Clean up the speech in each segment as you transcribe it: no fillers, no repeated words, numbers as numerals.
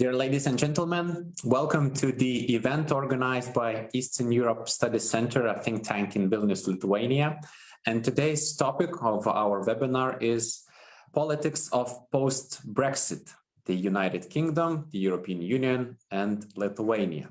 Dear ladies and gentlemen, welcome to the event organized by Eastern Europe Studies Center, a think tank in Vilnius, Lithuania. And today's topic of our webinar is politics of post-Brexit, the United Kingdom, the European Union, and Lithuania.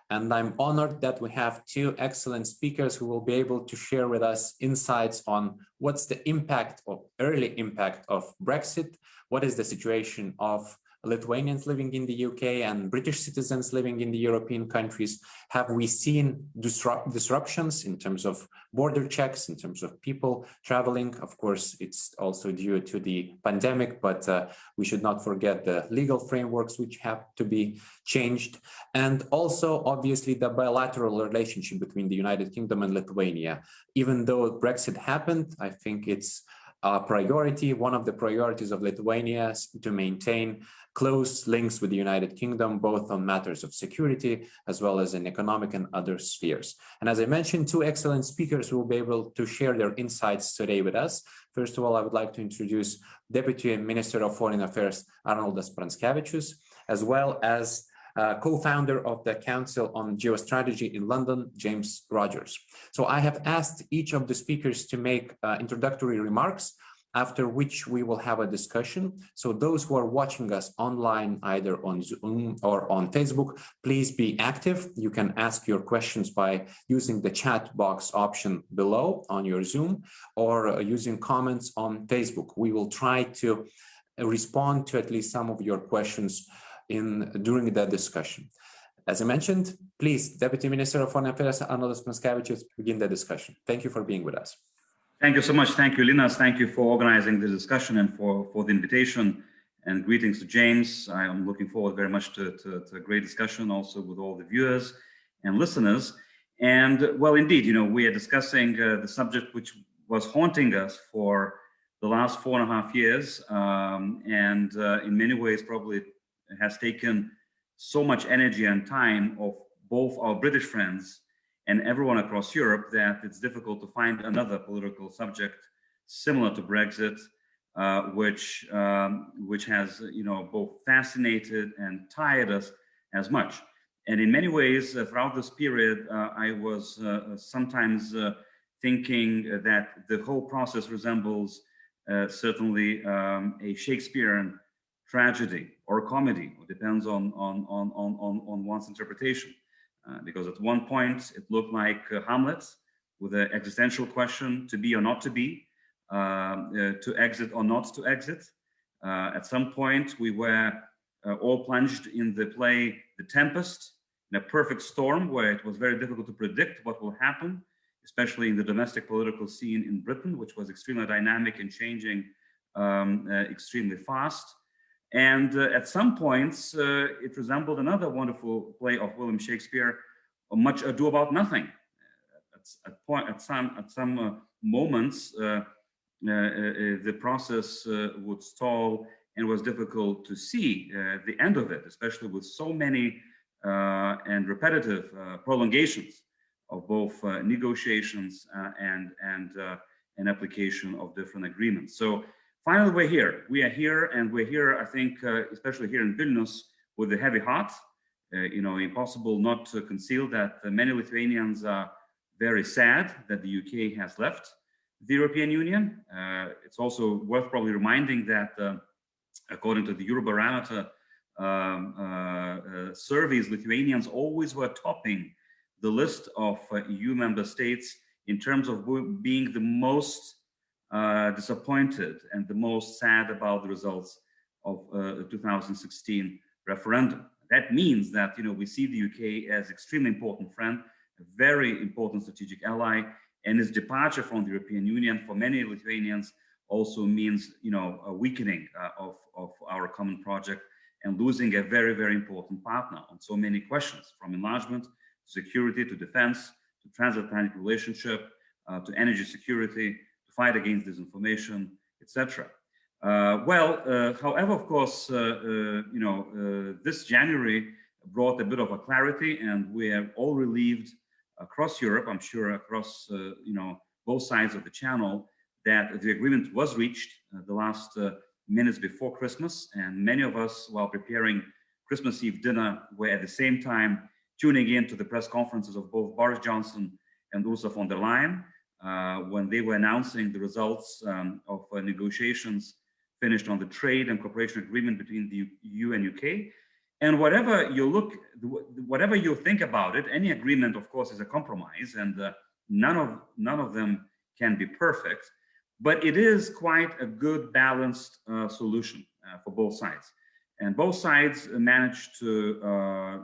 And I'm honored that we have two excellent speakers who will be able to share with us insights on what's the impact or early impact of Brexit, what is the situation of Lithuanians living in the UK and British citizens living in the European countries. Have we seen disruptions in terms of border checks, in terms of people traveling? Of course, it's also due to the pandemic, but we should not forget the legal frameworks which have to be changed. And also, obviously, the bilateral relationship between the United Kingdom and Lithuania. Even though Brexit happened, I think it's a priority. One of the priorities of Lithuania is to maintain close links with the United Kingdom, both on matters of security as well as in economic and other spheres. And as I mentioned, two excellent speakers will be able to share their insights today with us. First of all, I would like to introduce Deputy Minister of Foreign Affairs, Arnoldas Pranckevičius, as well as co-founder of the Council on Geostrategy in London, James Rogers. So I have asked each of the speakers to make introductory remarks, after which we will have a discussion. So those who are watching us online, either on Zoom or on Facebook, please be active. You can ask your questions by using the chat box option below on your Zoom or using comments on Facebook. We will try to respond to at least some of your questions during the discussion. As I mentioned, please, Deputy Minister of Foreign Affairs, Arnoldas Pranckevičius, begin the discussion. Thank you for being with us. Thank you so much. Thank you, Linas. Thank you for organizing the discussion and for the invitation. And greetings to James. I am looking forward very much to a great discussion also with all the viewers and listeners. And well, indeed, you know, we are discussing the subject which was haunting us for the last 4.5 years. In many ways, probably has taken so much energy and time of both our British friends and everyone across Europe that it's difficult to find another political subject similar to Brexit, which has, you know, both fascinated and tired us as much. And in many ways, throughout this period, I was sometimes thinking that the whole process resembles certainly a Shakespearean tragedy or comedy. It depends on one's interpretation. Because at one point it looked like Hamlet with an existential question: to be or not to be, to exit or not to exit. At some point we were all plunged in the play The Tempest, in a perfect storm where it was very difficult to predict what will happen, especially in the domestic political scene in Britain, which was extremely dynamic and changing extremely fast. And at some points, it resembled another wonderful play of William Shakespeare, Much Ado About Nothing. At some moments, the process would stall and was difficult to see the end of it, especially with so many and repetitive prolongations of both negotiations and application of different agreements. So finally, we're here. We are here, and we're here, I think, especially here in Vilnius, with a heavy heart. You know, impossible not to conceal that many Lithuanians are very sad that the UK has left the European Union. It's also worth probably reminding that according to the Eurobarometer surveys, Lithuanians always were topping the list of EU member states in terms of being the most disappointed and the most sad about the results of the 2016 referendum. That means that, you know, we see the UK as extremely important friend, a very important strategic ally, and its departure from the European Union for many Lithuanians also means, you know, a weakening of our common project and losing a very, very important partner on so many questions, from enlargement to security to defense to transatlantic relationship to energy security, to fight against disinformation, etc. However, of course, you know, this January brought a bit of a clarity, and we are all relieved across Europe, I'm sure across, you know, both sides of the channel, that the agreement was reached the last minutes before Christmas. And many of us, while preparing Christmas Eve dinner were at the same time tuning in to the press conferences of both Boris Johnson and Ursula von der Leyen when they were announcing the results of negotiations finished on the trade and cooperation agreement between the EU and UK. And whatever you think about it, any agreement, of course, is a compromise, and none of them can be perfect. But it is quite a good balanced solution for both sides. And both sides managed to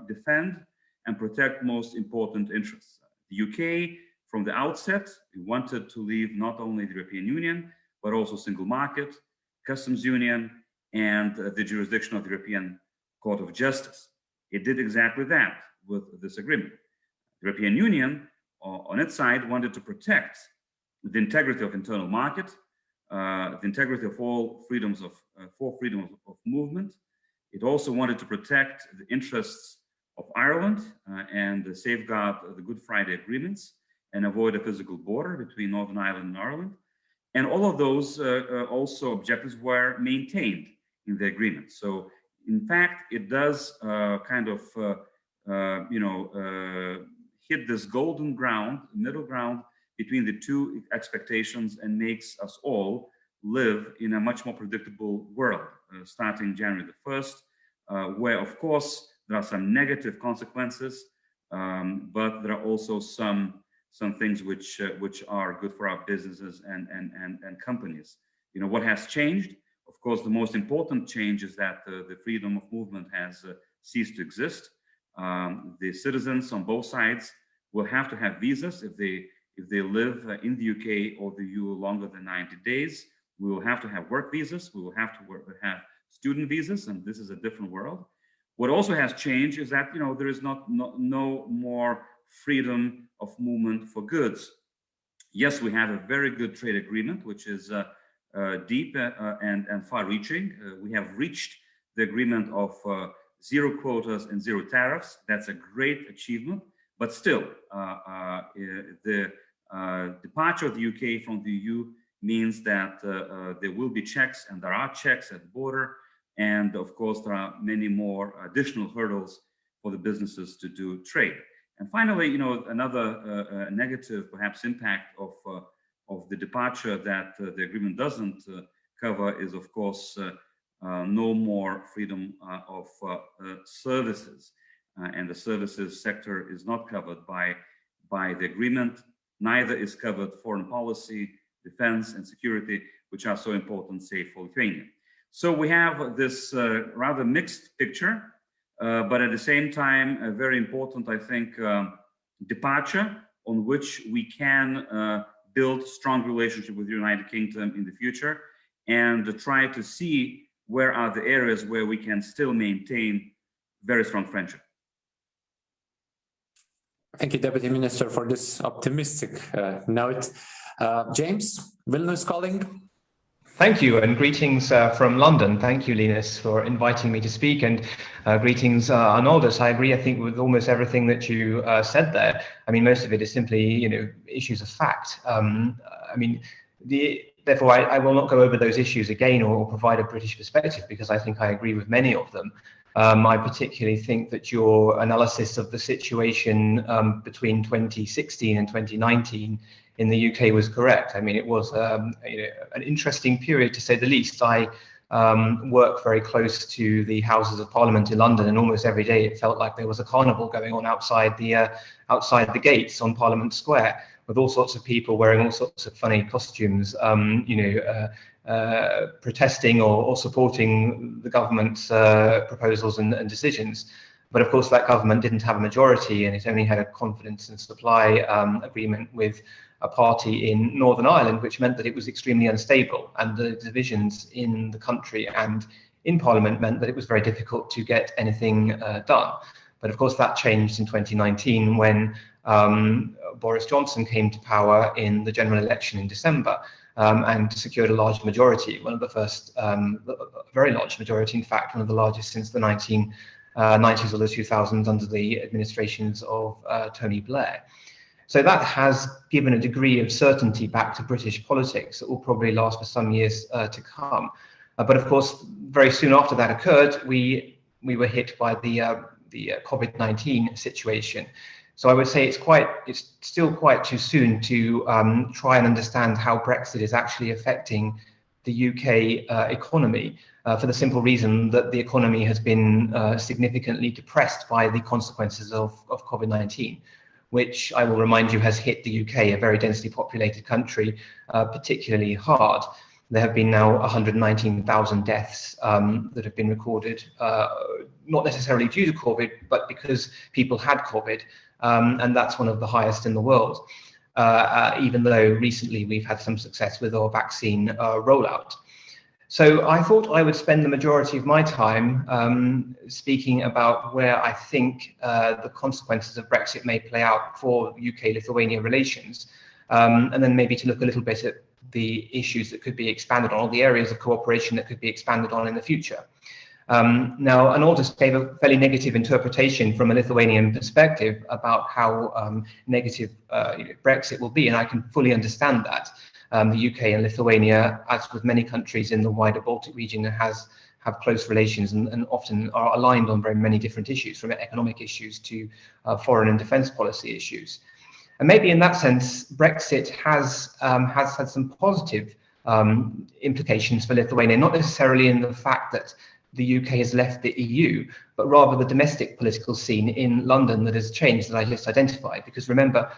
defend and protect most important interests. The UK, from the outset, wanted to leave not only the European Union, but also single market, customs union, and the jurisdiction of the European Court of Justice. It did exactly that with this agreement. The European Union, on its side, wanted to protect the integrity of internal market, the integrity of all freedoms of movement. It also wanted to protect the interests of Ireland and safeguard the Good Friday agreements and avoid a physical border between Northern Ireland and Ireland. And all of those also objectives were maintained in the agreement. So, in fact, it does hit this golden ground, middle ground between the two expectations, and makes us all live in a much more predictable world, starting January the 1st, where, of course, there are some negative consequences, but there are also some things which are good for our businesses and companies. You know, what has changed? Of course, the most important change is that the freedom of movement has ceased to exist. The citizens on both sides will have to have visas if they live in the UK or the EU longer than 90 days. We will have to have work visas. We will have to have student visas, and this is a different world. What also has changed is that, you know, there is no more freedom of movement for goods. Yes, we have a very good trade agreement, which is deep and far-reaching. We have reached the agreement of zero quotas and zero tariffs. That's a great achievement. But still, the departure of the UK from the EU means that there will be checks, and there are checks at the border. And of course, there are many more additional hurdles for the businesses to do trade. And finally, you know, another negative, perhaps, impact of the departure that the agreement doesn't cover is, of course, no more freedom of services. And the services sector is not covered by the agreement. Neither is covered foreign policy, defense, and security, which are so important, say, for Lithuania. So we have this rather mixed picture, but at the same time, a very important, I think, departure on which we can build strong relationship with the United Kingdom in the future, and try to see where are the areas where we can still maintain very strong friendship. Thank you, Deputy Minister, for this optimistic note. James, Vilnius calling. Thank you, and greetings from London. Thank you, Linas, for inviting me to speak, and greetings, Arnoldas. I agree, I think, with almost everything that you said there. I mean, most of it is simply, you know, issues of fact. Therefore, I will not go over those issues again or provide a British perspective, because I think I agree with many of them. I particularly think that your analysis of the situation between 2016 and 2019 in the UK was correct. I mean, it was an interesting period, to say the least. I work very close to the Houses of Parliament in London, and almost every day it felt like there was a carnival going on outside the gates on Parliament Square, with all sorts of people wearing all sorts of funny costumes, protesting or supporting the government's proposals and decisions. But of course, that government didn't have a majority, and it only had a confidence and supply agreement with a party in Northern Ireland, which meant that it was extremely unstable, and the divisions in the country and in Parliament meant that it was very difficult to get anything done. But of course, that changed in 2019 when Boris Johnson came to power in the general election in December and secured a large majority, one of the first, very large majority, in fact, one of the largest since the 1990s or the 2000s under the administrations of Tony Blair. So that has given a degree of certainty back to British politics that will probably last for some years to come. But of course, very soon after that occurred, we we were hit by the COVID-19 situation. So I would say it's still quite too soon to try and understand how Brexit is actually affecting the UK economy, for the simple reason that the economy has been significantly depressed by the consequences of COVID-19, which I will remind you has hit the UK, a very densely populated country, particularly hard. There have been now 119,000 deaths that have been recorded, not necessarily due to COVID, but because people had COVID, and that's one of the highest in the world, even though recently we've had some success with our vaccine rollout. So I thought I would spend the majority of my time speaking about where I think the consequences of Brexit may play out for UK-Lithuania relations, and then maybe to look a little bit at the issues that could be expanded on, or the areas of cooperation that could be expanded on in the future. Now, Arnoldas gave a fairly negative interpretation from a Lithuanian perspective about how negative Brexit will be, and I can fully understand that. The UK and Lithuania, as with many countries in the wider Baltic region, have close relations and often are aligned on very many different issues, from economic issues to foreign and defence policy issues. And maybe in that sense, Brexit has had some positive implications for Lithuania, not necessarily in the fact that the UK has left the EU, but rather the domestic political scene in London that has changed, that I just identified. Because remember,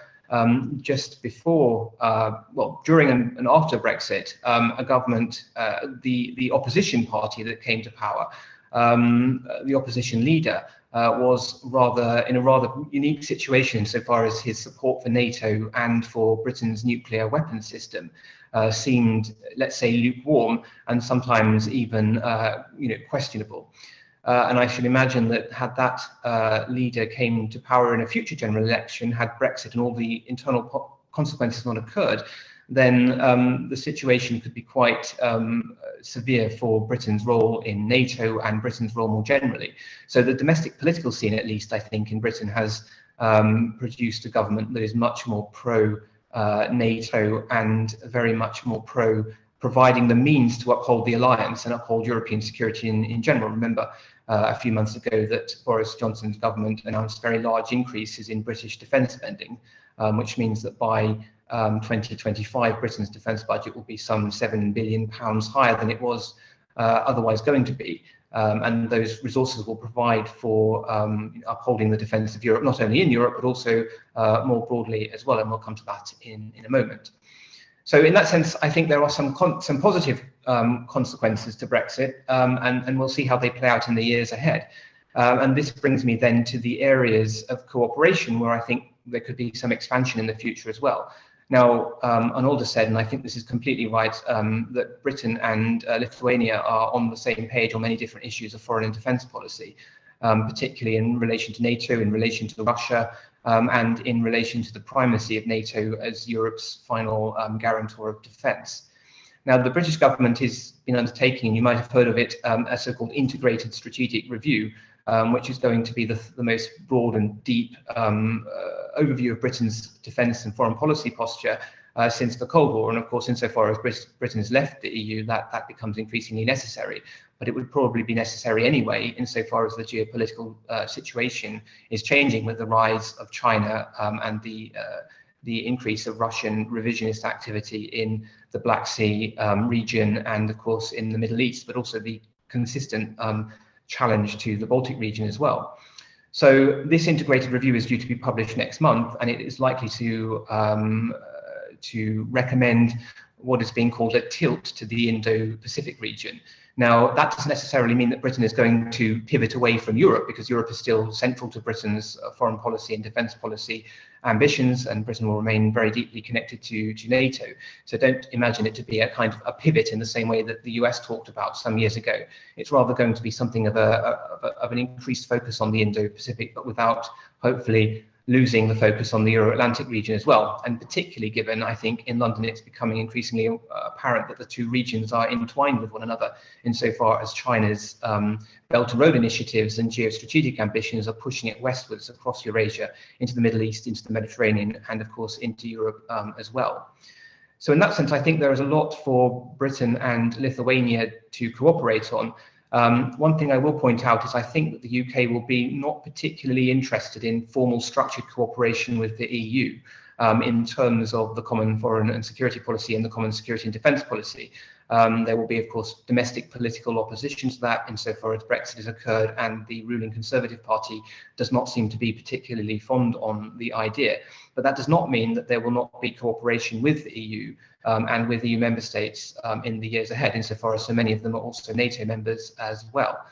just before, well, during and after Brexit, a government, the opposition party that came to power, the opposition leader, was in a rather unique situation insofar as his support for NATO and for Britain's nuclear weapons system seemed, let's say, lukewarm and sometimes even questionable. And I should imagine that had that leader came to power in a future general election, had Brexit and all the internal consequences not occurred, then the situation could be quite severe for Britain's role in NATO and Britain's role more generally. So the domestic political scene, at least, I think, in Britain has produced a government that is much more pro-NATO and very much more pro providing the means to uphold the alliance and uphold European security in general. Remember, a few months ago that Boris Johnson's government announced very large increases in British defence spending, which means that by 2025, Britain's defence budget will be some £7 billion higher than it was otherwise going to be. And those resources will provide for upholding the defence of Europe, not only in Europe, but also more broadly as well. And we'll come to that in a moment. So in that sense, I think there are some positive consequences to Brexit, and we'll see how they play out in the years ahead. And this brings me then to the areas of cooperation where I think there could be some expansion in the future as well. Now, Arnoldas said, and I think this is completely right, that Britain and Lithuania are on the same page on many different issues of foreign and defence policy, particularly in relation to NATO, in relation to Russia, and in relation to the primacy of NATO as Europe's final guarantor of defence. Now, the British government has been undertaking, you might have heard of it, a so-called integrated strategic review, which is going to be the most broad and deep overview of Britain's defence and foreign policy posture since the Cold War. And of course, insofar as Britain has left the EU, that becomes increasingly necessary. But it would probably be necessary anyway, insofar as the geopolitical situation is changing with the rise of China and the increase of Russian revisionist activity in the Black Sea region and, of course, in the Middle East, but also the consistent challenge to the Baltic region as well. So this integrated review is due to be published next month, and it is likely to recommend what is being called a tilt to the Indo-Pacific region. Now, that doesn't necessarily mean that Britain is going to pivot away from Europe, because Europe is still central to Britain's foreign policy and defence policy ambitions, and Britain will remain very deeply connected to NATO. So don't imagine it to be a kind of a pivot in the same way that the US talked about some years ago. It's rather going to be something of an increased focus on the Indo-Pacific, but without, hopefully, losing the focus on the Euro-Atlantic region as well. And particularly given, I think, in London, it's becoming increasingly apparent that the two regions are entwined with one another insofar as China's Belt and Road initiatives and geostrategic ambitions are pushing it westwards across Eurasia, into the Middle East, into the Mediterranean, and of course into Europe as well. So in that sense, I think there is a lot for Britain and Lithuania to cooperate on. One thing I will point out is I think that the UK will be not particularly interested in formal structured cooperation with the EU in terms of the common foreign and security policy and the common security and defence policy. There will be, of course, domestic political opposition to that insofar as Brexit has occurred, and the ruling Conservative Party does not seem to be particularly fond on the idea. But that does not mean that there will not be cooperation with the EU and with EU member states in the years ahead, insofar as so many of them are also NATO members as well.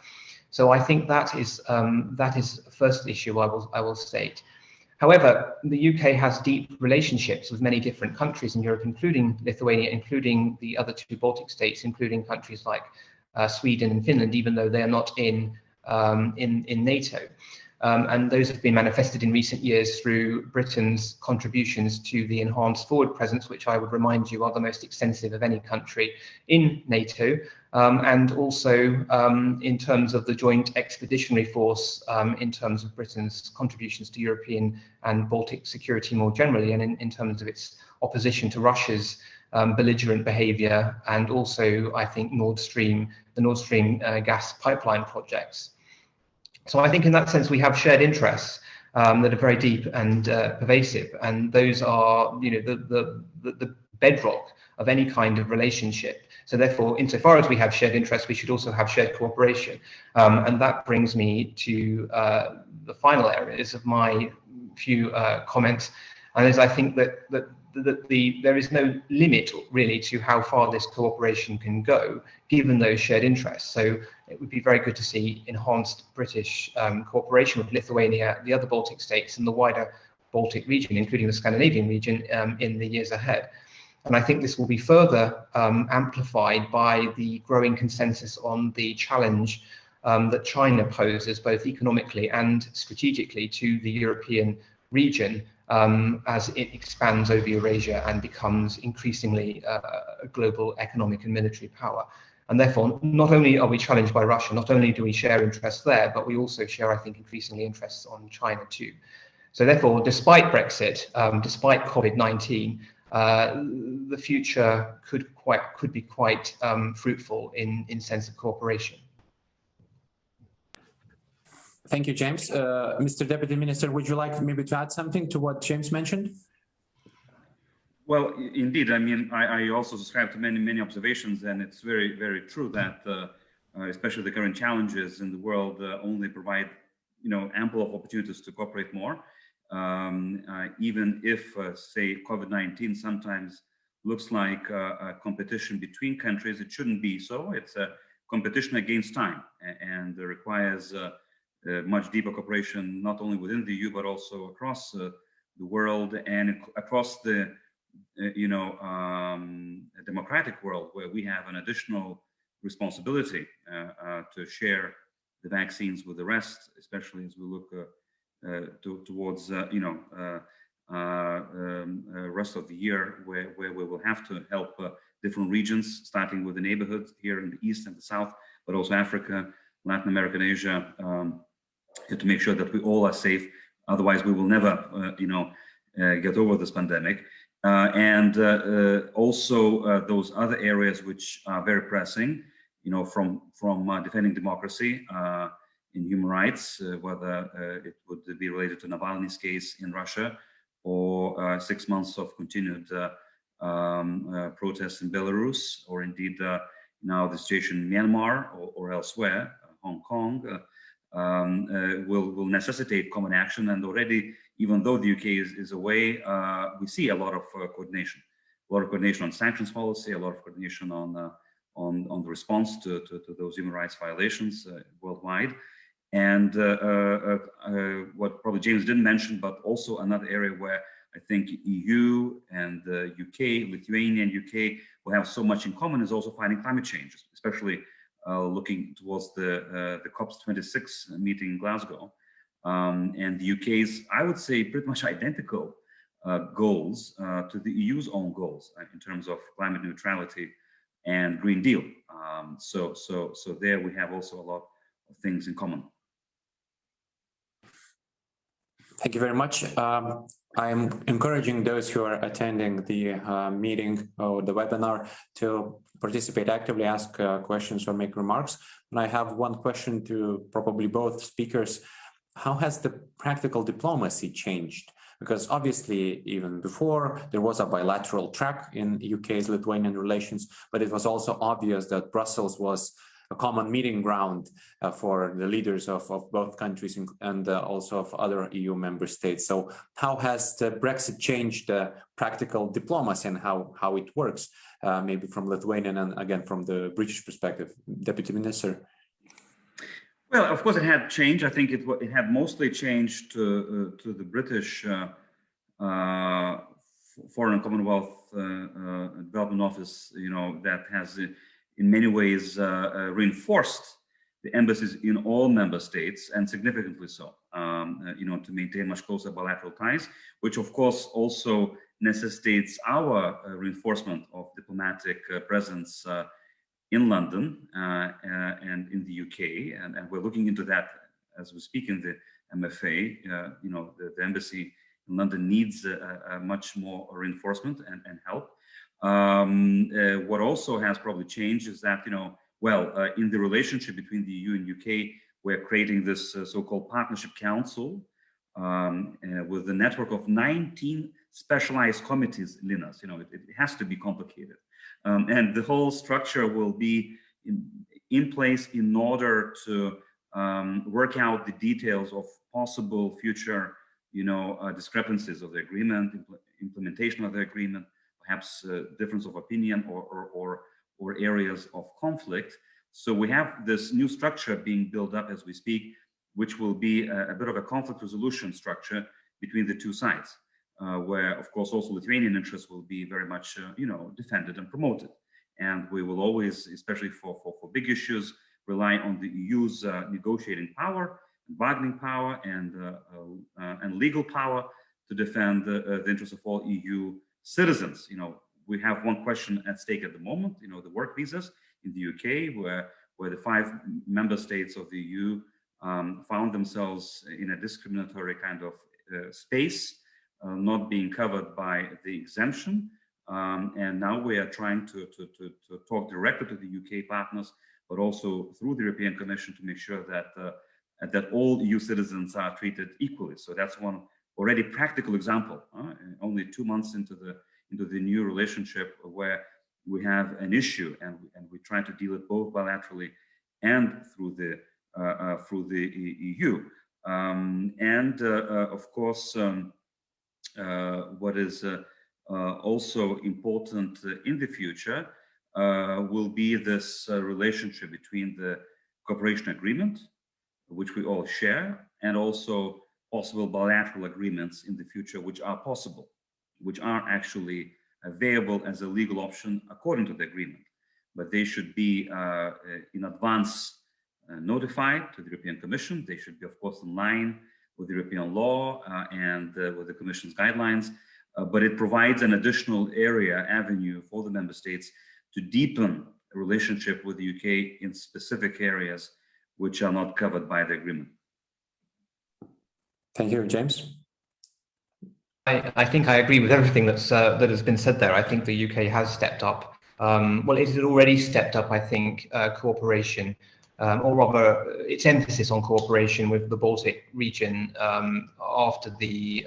So I think that is the first issue I will state. However, the UK has deep relationships with many different countries in Europe, including Lithuania, including the other two Baltic states, including countries like Sweden and Finland, even though they are not in NATO. And those have been manifested in recent years through Britain's contributions to the enhanced forward presence, which I would remind you are the most extensive of any country in NATO, and also in terms of the joint expeditionary force, in terms of Britain's contributions to European and Baltic security more generally, and in terms of its opposition to Russia's belligerent behavior, and also, I think, the Nord Stream gas pipeline projects. So I think in that sense we have shared interests that are very deep and pervasive, and those are, you know, the bedrock of any kind of relationship. So therefore, insofar as we have shared interests, we should also have shared cooperation. And that brings me to the final areas of my few comments, and as I think that there is no limit really to how far this cooperation can go, given those shared interests. So it would be very good to see enhanced British cooperation with Lithuania, the other Baltic states, and the wider Baltic region, including the Scandinavian region, in the years ahead. And I think this will be further amplified by the growing consensus on the challenge that China poses, both economically and strategically, to the European region, as it expands over Eurasia and becomes increasingly a global economic and military power. And therefore, not only are we challenged by Russia, not only do we share interests there, but we also share, I think, increasingly interests on China too. So therefore, despite Brexit, despite COVID-19, the future could be quite fruitful in sense of cooperation. Thank you, James. Mr. Deputy Minister, would you like maybe to add something to what James mentioned? Well, indeed. I mean, I also subscribe to many observations, and it's very, very true that especially the current challenges in the world only provide, you know, ample of opportunities to cooperate more. Even if, say, COVID-19 sometimes looks like a competition between countries, it shouldn't be so. It's a competition against time, and requires much deeper cooperation, not only within the EU, but also across the world and across the democratic world, where we have an additional responsibility to share the vaccines with the rest, especially as we look towards rest of the year, where we will have to help different regions, starting with the neighborhoods here in the east and the south, but also Africa, Latin America, and Asia, to make sure that we all are safe. Otherwise, we will never, get over this pandemic. And also those other areas which are very pressing, from defending democracy in human rights, whether it would be related to Navalny's case in Russia, or 6 months of continued protests in Belarus, or indeed now the situation in Myanmar or elsewhere, Hong Kong, will necessitate common action. And already, even though the UK is away, we see a lot of coordination on sanctions policy, a lot of coordination on the response to those human rights violations worldwide. And what probably James didn't mention, but also another area where I think EU and the UK, Lithuania and UK will have so much in common, is also fighting climate change, especially looking towards the COP26 meeting in Glasgow. And the UK's, I would say, pretty much identical goals to the EU's own goals in terms of climate neutrality and Green Deal. So there we have also a lot of things in common. Thank you very much. I'm encouraging those who are attending the meeting or the webinar to participate actively, ask questions or make remarks. And I have one question to probably both speakers. How has the practical diplomacy changed? Because obviously, even before, there was a bilateral track in UK's Lithuanian relations, but it was also obvious that Brussels was a common meeting ground for the leaders of both countries and also of other EU member states. So how has the Brexit changed practical diplomacy and how it works, maybe from Lithuanian and again from the British perspective? Deputy Minister. Well, of course it had changed. I think it had mostly changed to the British Foreign and Commonwealth Development Office, that has in many ways reinforced the embassies in all member states, and significantly so, to maintain much closer bilateral ties, which of course also necessitates our reinforcement of diplomatic presence in London and in the UK, and we're looking into that as we speak in the MFA. The embassy in London needs much more reinforcement and help. What also has probably changed is that, in the relationship between the EU and UK, we're creating this so-called Partnership Council with a network of 19 specialized committees, Linas. It has to be complicated. And the whole structure will be in place in order to work out the details of possible future, discrepancies of the agreement, implementation of the agreement, perhaps difference of opinion or areas of conflict. So we have this new structure being built up as we speak, which will be a bit of a conflict resolution structure between the two sides, where of course also Lithuanian interests will be very much defended and promoted. And we will always, especially for big issues, rely on the EU's negotiating power, bargaining power, and legal power to defend the interests of all EU citizens. We have one question at stake at the moment, the work visas in the UK, where the 5 member states of the EU found themselves in a discriminatory kind of space, not being covered by the exemption. And now we are trying to talk directly to the UK partners, but also through the European Commission to make sure that all EU citizens are treated equally. So that's one already practical example, only 2 months into the new relationship, where we have an issue and we try to deal it both bilaterally and through the EU. Of course, what is also important in the future will be this relationship between the cooperation agreement, which we all share, and also possible bilateral agreements in the future, which are possible, which are actually available as a legal option according to the agreement. But they should be in advance notified to the European Commission. They should be, of course, in line with European law and with the Commission's guidelines. But it provides an additional avenue for the member states to deepen a relationship with the UK in specific areas which are not covered by the agreement. Thank you, James. I think I agree with everything that has been said there. I think the UK has stepped up. Well, it had already stepped up, I think, cooperation, or rather its emphasis on cooperation with the Baltic region after the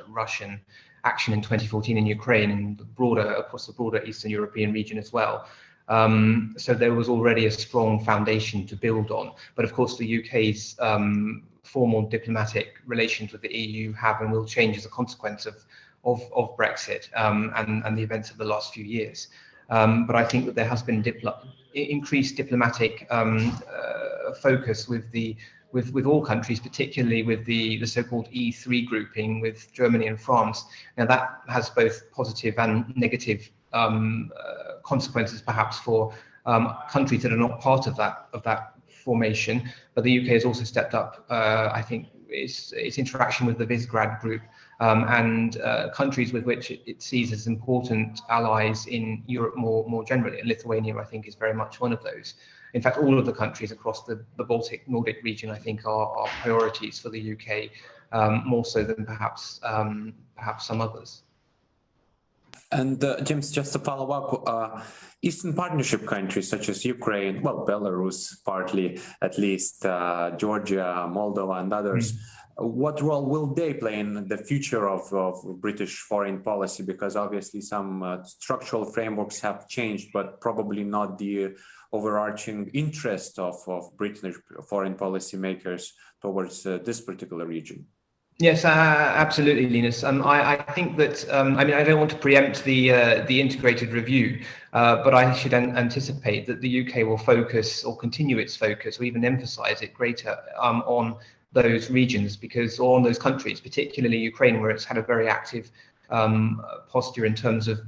Russian action in 2014 in Ukraine and across the broader Eastern European region as well. So there was already a strong foundation to build on. But of course, the UK's formal diplomatic relations with the EU have and will change as a consequence of Brexit and the events of the last few years. But I think that there has been increased diplomatic focus with all countries, particularly with the so-called E3 grouping with Germany and France. Now that has both positive and negative consequences, perhaps for countries that are not part of that formation. But the UK has also stepped up, I think, its interaction with the Visegrad group and countries with which it sees as important allies in Europe more generally. And Lithuania, I think, is very much one of those. In fact, all of the countries across the Baltic Nordic region, I think, are priorities for the UK more so than perhaps some others. And James, just to follow up, Eastern Partnership countries such as Ukraine, well, Belarus partly, at least, Georgia, Moldova, and others, what role will they play in the future of British foreign policy? Because obviously some structural frameworks have changed, but probably not the overarching interest of British foreign policy makers towards this particular region. Yes, absolutely, Linas. I think that, I mean, I don't want to preempt the integrated review, but I should anticipate that the UK will focus or continue its focus or even emphasize it greater on those regions, because, or on those countries, particularly Ukraine, where it's had a very active posture in terms of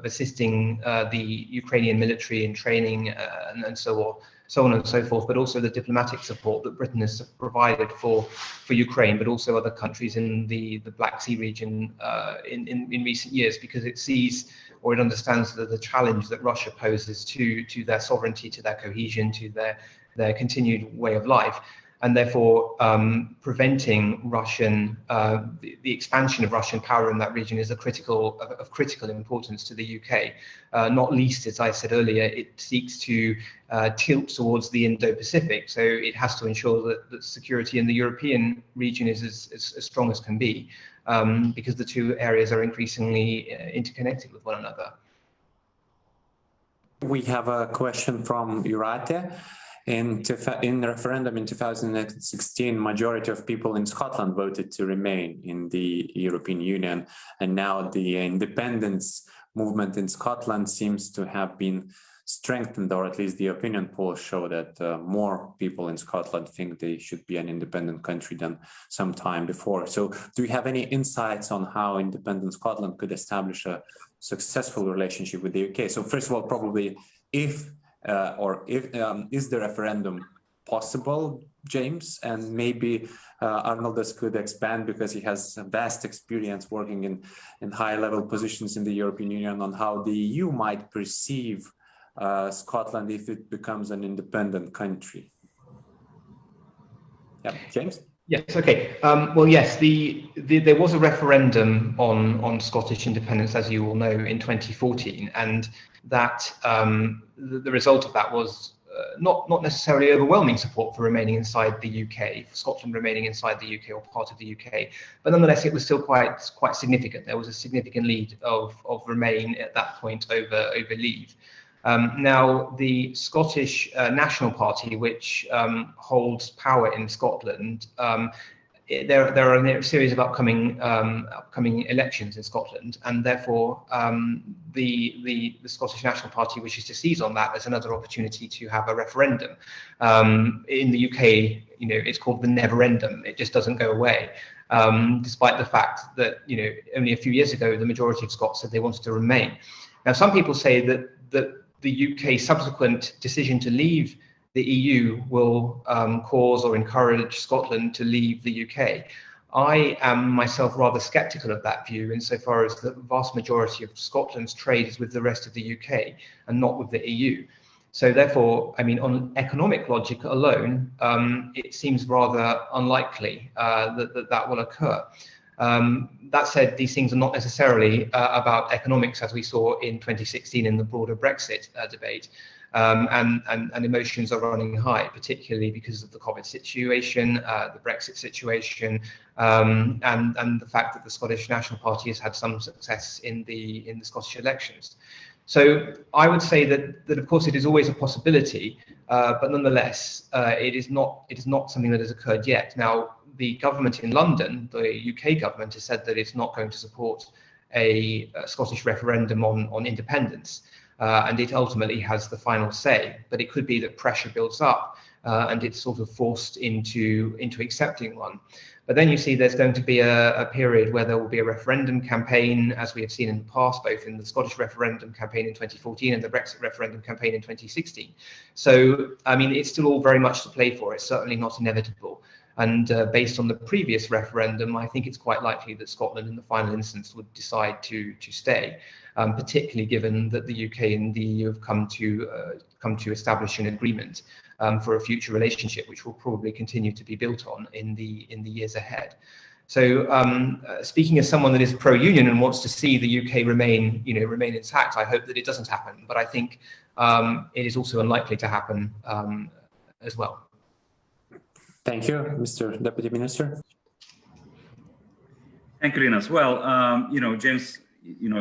assisting the Ukrainian military in training and so on and so forth, but also the diplomatic support that Britain has provided for Ukraine, but also other countries in the Black Sea region in recent years, because it sees or it understands the challenge that Russia poses to their sovereignty, to their cohesion, to their continued way of life. And therefore, preventing the expansion of Russian power in that region is of critical importance to the UK. Not least, as I said earlier, it seeks to tilt towards the Indo-Pacific, so it has to ensure that security in the European region is as strong as can be, because the two areas are increasingly interconnected with one another. We have a question from Urate. In the referendum in 2016, majority of people in Scotland voted to remain in the European Union, and now the independence movement in Scotland seems to have been strengthened, or at least the opinion polls show that more people in Scotland think they should be an independent country than some time before. So do you have any insights on how independent Scotland could establish a successful relationship with the UK? So first of all, probably is the referendum possible, James? And maybe Arnoldas could expand, because he has a vast experience working in high-level positions in the European Union, on how the EU might perceive Scotland if it becomes an independent country. Yeah, James? Yes, okay. Well, yes, there was a referendum on Scottish independence, as you all know, in 2014, and that the result of that was not necessarily overwhelming support for remaining inside the UK, for Scotland remaining inside the UK or part of the UK, but nonetheless it was still quite significant. There was a significant lead of Remain at that point over Leave. Now, the Scottish National Party, which holds power in Scotland, there are a series of upcoming elections in Scotland, and therefore the Scottish National Party wishes to seize on that as another opportunity to have a referendum. In the UK, it's called the neverendum. It just doesn't go away, despite the fact that only a few years ago the majority of Scots said they wanted to remain. Now, some people say that the UK's subsequent decision to leave the EU will cause or encourage Scotland to leave the UK. I am myself rather sceptical of that view, insofar as the vast majority of Scotland's trade is with the rest of the UK and not with the EU. So therefore, I mean, on economic logic alone, it seems rather unlikely that will occur. That said, these things are not necessarily about economics, as we saw in 2016 in the broader Brexit debate. And emotions are running high, particularly because of the COVID situation, the Brexit situation, and the fact that the Scottish National Party has had some success in the Scottish elections. So I would say that of course it is always a possibility, but nonetheless it is not something that has occurred yet. Now, the government in London, the UK government, has said that it's not going to support a Scottish referendum on independence. And it ultimately has the final say, but it could be that pressure builds up and it's sort of forced into accepting one. But then you see there's going to be a period where there will be a referendum campaign, as we have seen in the past, both in the Scottish referendum campaign in 2014 and the Brexit referendum campaign in 2016. So, I mean, it's still all very much to play for. It's certainly not inevitable. And based on the previous referendum, I think it's quite likely that Scotland in the final instance would decide to stay, particularly given that the UK and the EU have come to establish an agreement for a future relationship, which will probably continue to be built on in the years ahead. So speaking as someone that is pro-union and wants to see the UK remain intact, I hope that it doesn't happen. But I think it is also unlikely to happen as well. Thank you, Mr. Deputy Minister. Thank you, Linas. Well, James,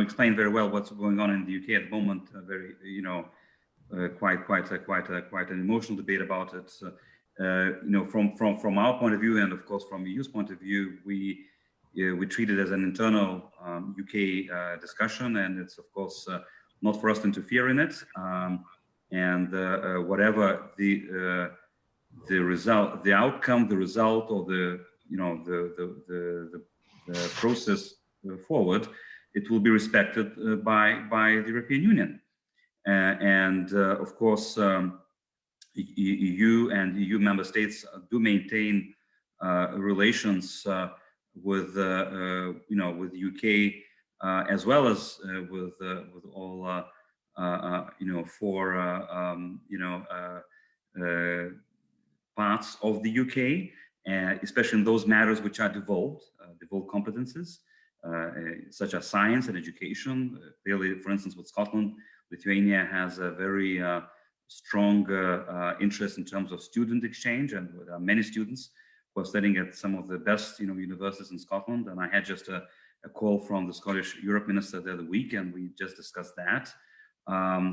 explained very well what's going on in the UK at the moment. Very, quite an emotional debate about it. From our point of view, and of course from the EU's point of view, we treat it as an internal UK discussion, and it's of course not for us to interfere in it. Whatever the result, the outcome, the result, or the process forward, it will be respected by the European Union, of course. EU and EU member states do maintain relations with with UK as well as with all four parts of the UK, especially in those matters which are devolved competences, such as science and education. Clearly, for instance, with Scotland, Lithuania has a very strong interest in terms of student exchange, and there are many students who are studying at some of the best universities in Scotland. And I had just a call from the Scottish Europe Minister the other week, and we just discussed that.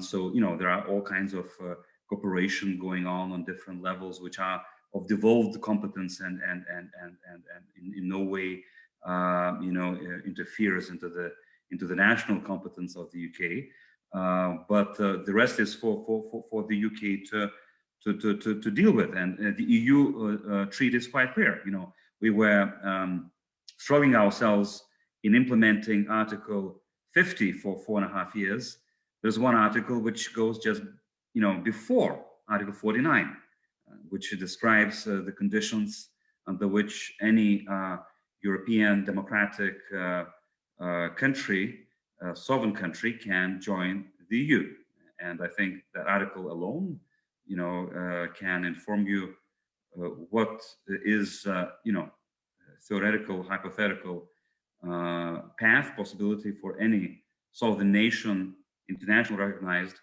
So there are all kinds of cooperation going on different levels, which are of devolved competence and in no way interferes into the national competence of the UK. But the rest is for the UK to deal with, and the EU treaty is quite clear. We were struggling ourselves in implementing Article 50 for 4.5 years. There's one article which goes just before Article 49, which describes the conditions under which any European democratic country, sovereign country, can join the EU. And I think that article alone, can inform you what is, theoretical, hypothetical path, possibility for any sovereign nation, internationally recognized,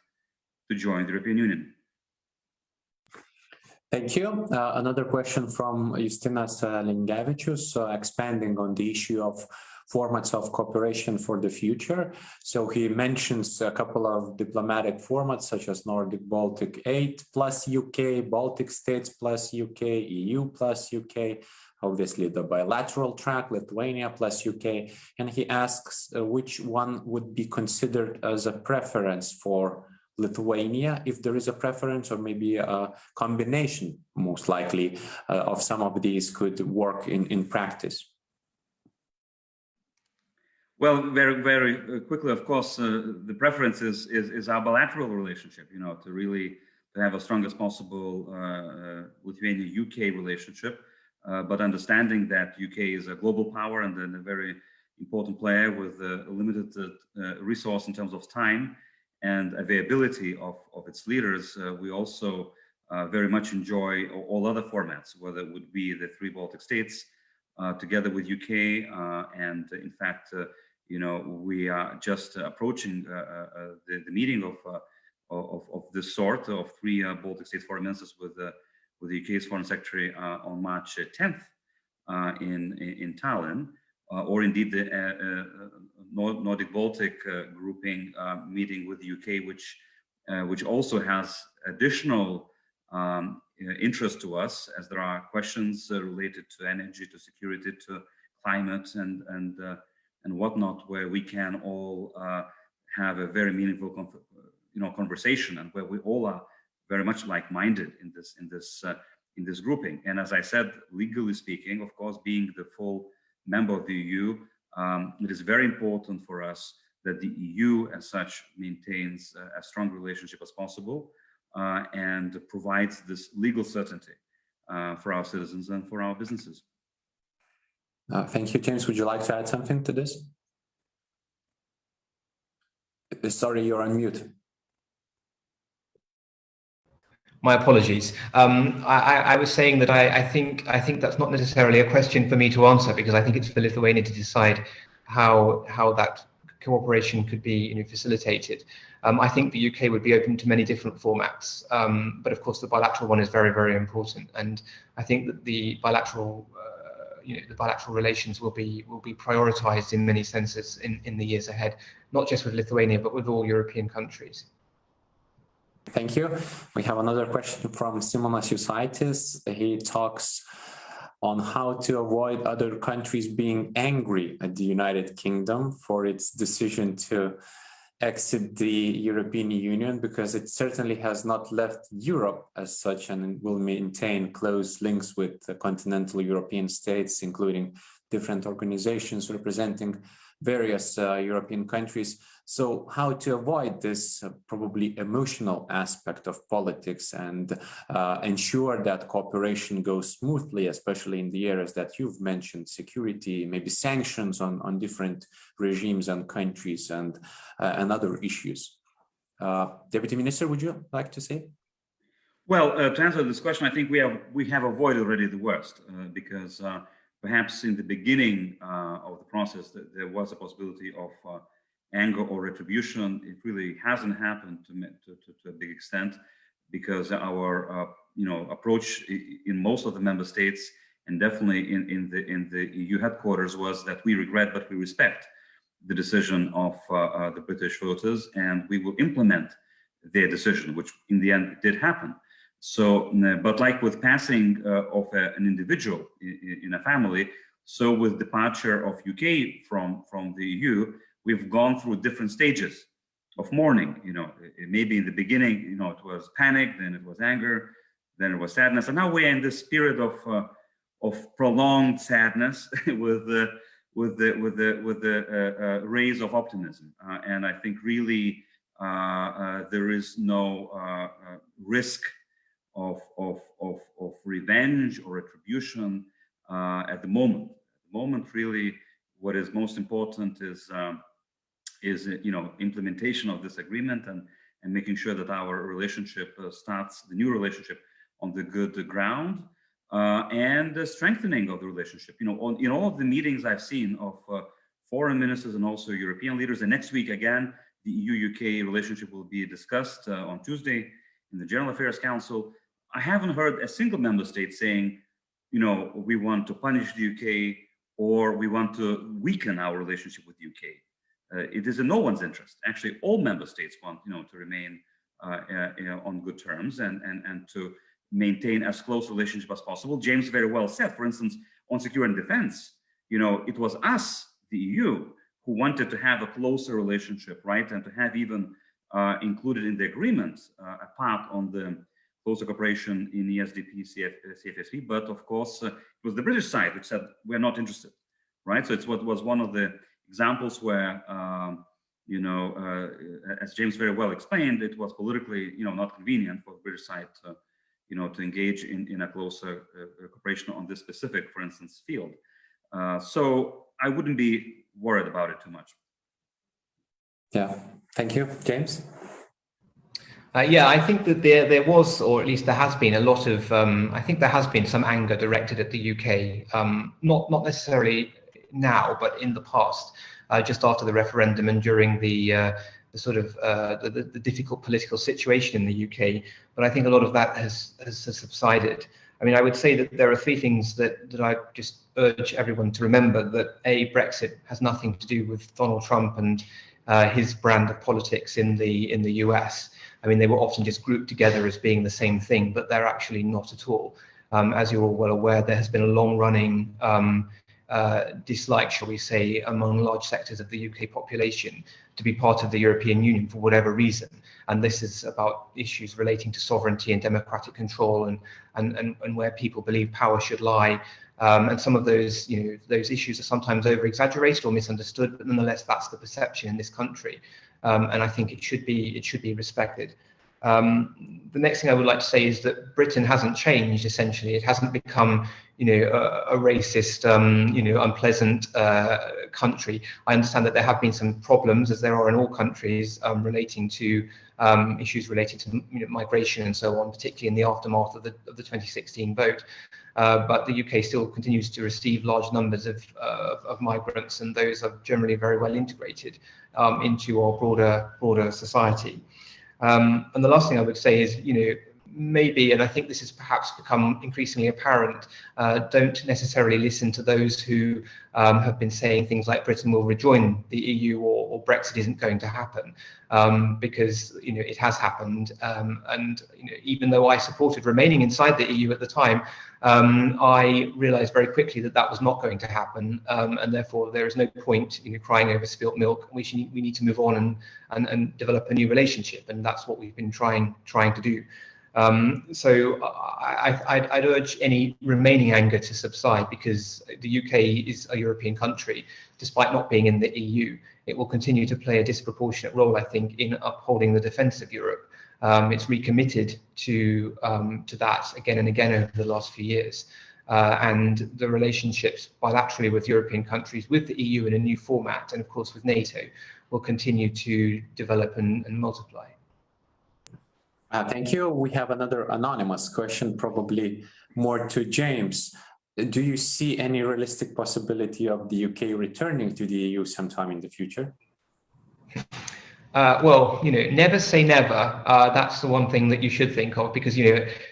to join the European Union. Thank you. Another question from Justinas Linkevičius, expanding on the issue of formats of cooperation for the future. So he mentions a couple of diplomatic formats such as Nordic-Baltic 8 plus UK, Baltic States plus UK, EU plus UK, obviously the bilateral track, Lithuania plus UK. And he asks which one would be considered as a preference for Lithuania, if there is a preference, or maybe a combination, most likely, of some of these could work in practice. Well, very, very quickly, of course, the preference is our bilateral relationship, to have a strong as possible Lithuania-UK relationship, but understanding that UK is a global power and then a very important player with a limited resource in terms of time and availability of its leaders. We also very much enjoy all other formats, whether it would be the 3 Baltic states together with UK, and in fact, we are just approaching the meeting of this sort of 3 Baltic states foreign ministers with the UK's foreign secretary on March 10th in Tallinn, or indeed the Nordic-Baltic grouping meeting with the UK, which also has additional interest to us, as there are questions related to energy, to security, to climate, and whatnot, where we can all have a very meaningful conversation, and where we all are very much like-minded in this grouping. And as I said, legally speaking, of course, being the full member of the EU, it is very important for us that the EU as such maintains a strong relationship as possible, and provides this legal certainty for our citizens and for our businesses. Thank you, James. Would you like to add something to this? Sorry, you're on mute. My apologies. I was saying that I think that's not necessarily a question for me to answer, because I think it's for Lithuania to decide how that cooperation could be facilitated. I think the UK would be open to many different formats, but of course the bilateral one is very, very important, and I think that the bilateral relations will be prioritized in many senses in the years ahead, not just with Lithuania but with all European countries. Thank you. We have another question from Simonas Jusaitis. He talks on how to avoid other countries being angry at the United Kingdom for its decision to exit the European Union, because it certainly has not left Europe as such and will maintain close links with the continental European states, including different organizations representing various European countries. So how to avoid this probably emotional aspect of politics and ensure that cooperation goes smoothly, especially in the areas that you've mentioned, security, maybe sanctions on different regimes and countries, and other issues. Deputy Minister, would you like to say? Well, to answer this question, I think we have avoided already the worst, because perhaps in the beginning of the process there was a possibility of anger or retribution. It really hasn't happened to a big extent, because our approach in most of the member states, and definitely in the EU headquarters, was that we regret but we respect the decision of the British voters, and we will implement their decision, which in the end did happen. So, but like with passing of an individual in a family, so with departure of UK from the EU, we've gone through different stages of mourning. Maybe in the beginning, it was panic, then it was anger, then it was sadness, and now we're in this period of prolonged sadness with the rays of optimism, and I think really there is no risk of revenge or retribution at the moment. At the moment, really, what is most important is implementation of this agreement and making sure that our relationship starts, the new relationship, on the good ground, and the strengthening of the relationship. In all of the meetings I've seen of foreign ministers and also European leaders, and next week again, the EU-UK relationship will be discussed on Tuesday in the General Affairs Council. I haven't heard a single member state saying, we want to punish the UK or we want to weaken our relationship with the UK. It is in no one's interest. Actually, all member states want, to remain on good terms and to maintain as close a relationship as possible. James very well said, for instance, on security and defense, it was us, the EU, who wanted to have a closer relationship, right? And to have even included in the agreement a part on the closer cooperation in ESDP, CFSP, but of course it was the British side which said we're not interested, right? So it's what was one of the examples where, as James very well explained, it was politically, not convenient for the British side to, to engage in a closer cooperation on this specific, for instance, field. So I wouldn't be worried about it too much. Yeah, thank you, James. Yeah, I think that there was, or at least there has been, a lot of, I think there has been some anger directed at the UK, not necessarily now, but in the past, just after the referendum and during the sort of the difficult political situation in the UK. But I think a lot of that has subsided. I mean, I would say that there are three things that I just urge everyone to remember: that Brexit has nothing to do with Donald Trump and his brand of politics in the US. I mean, they were often just grouped together as being the same thing, but they're actually not at all. As you're all well aware, there has been a long-running dislike, shall we say, among large sectors of the UK population to be part of the European Union for whatever reason. And this is about issues relating to sovereignty and democratic control and where people believe power should lie. And some of those, those issues are sometimes over-exaggerated or misunderstood, but nonetheless, that's the perception in this country. And I think it should be respected. The next thing I would like to say is that Britain hasn't changed. Essentially, it hasn't become, a racist, unpleasant country. I understand that there have been some problems, as there are in all countries, relating to issues related to migration and so on, particularly in the aftermath of the 2016 vote. But the UK still continues to receive large numbers of migrants, and those are generally very well integrated into our broader society. And the last thing I would say is, maybe, and I think this has perhaps become increasingly apparent, don't necessarily listen to those who have been saying things like Britain will rejoin the EU or Brexit isn't going to happen, because it has happened. And even though I supported remaining inside the EU at the time, I realised very quickly that that was not going to happen, and therefore there is no point crying over spilt milk. We need to move on and develop a new relationship, and that's what we've been trying to do. So I'd urge any remaining anger to subside, because the UK is a European country. Despite not being in the EU, it will continue to play a disproportionate role, I think, in upholding the defence of Europe. It's recommitted to that again and again over the last few years. And the relationships bilaterally with European countries, with the EU in a new format, and of course with NATO, will continue to develop and multiply. Thank you. We have another anonymous question, probably more to James. Do you see any realistic possibility of the UK returning to the EU sometime in the future? Well, never say never. That's the one thing that you should think of, because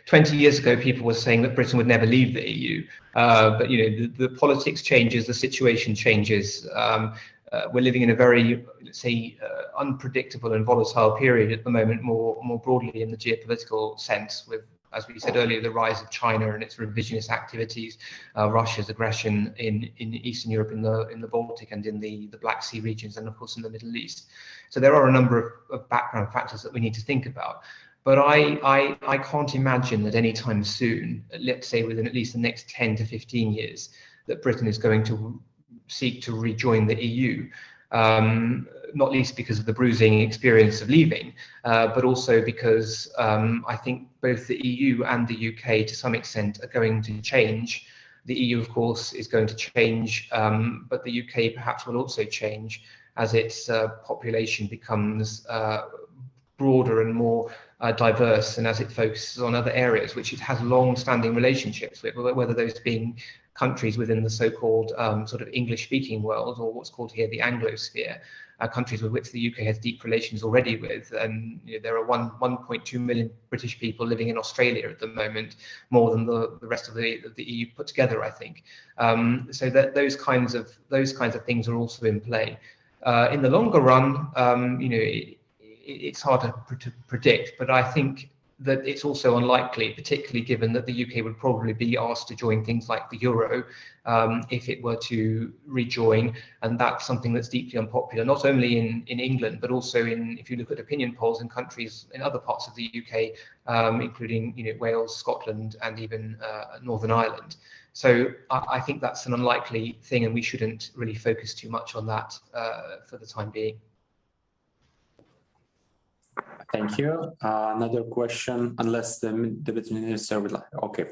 20 years ago people were saying that Britain would never leave the EU. But the politics changes, the situation changes. We're living in a very, let's say, unpredictable and volatile period at the moment, more broadly in the geopolitical sense, with, as we said earlier, the rise of China and its revisionist activities, Russia's aggression in Eastern Europe, in the Baltic and in the Black Sea regions, and of course in the Middle East. So there are a number of background factors that we need to think about. But I can't imagine that anytime soon, let's say within at least the next 10 to 15 years, that Britain is going to seek to rejoin the EU, not least because of the bruising experience of leaving, but also because I think both the EU and the UK to some extent are going to change. The EU, of course, is going to change, but the UK perhaps will also change as its population becomes broader and more diverse, and as it focuses on other areas which it has long-standing relationships with, whether those being countries within the so-called sort of English-speaking world, or what's called here the Anglosphere, countries with which the UK has deep relations already with. And there are 1.2 million British people living in Australia at the moment, more than the rest of the EU put together, I think. So that those kinds of things are also in play. In the longer run, it's hard to predict, but I think that it's also unlikely, particularly given that the UK would probably be asked to join things like the Euro if it were to rejoin, and that's something that's deeply unpopular, not only in England, but also if you look at opinion polls in countries in other parts of the UK, including Wales, Scotland, and even Northern Ireland. So I think that's an unlikely thing, and we shouldn't really focus too much on that for the time being. Thank you. Another question, unless the Deputy Minister would like. Okay.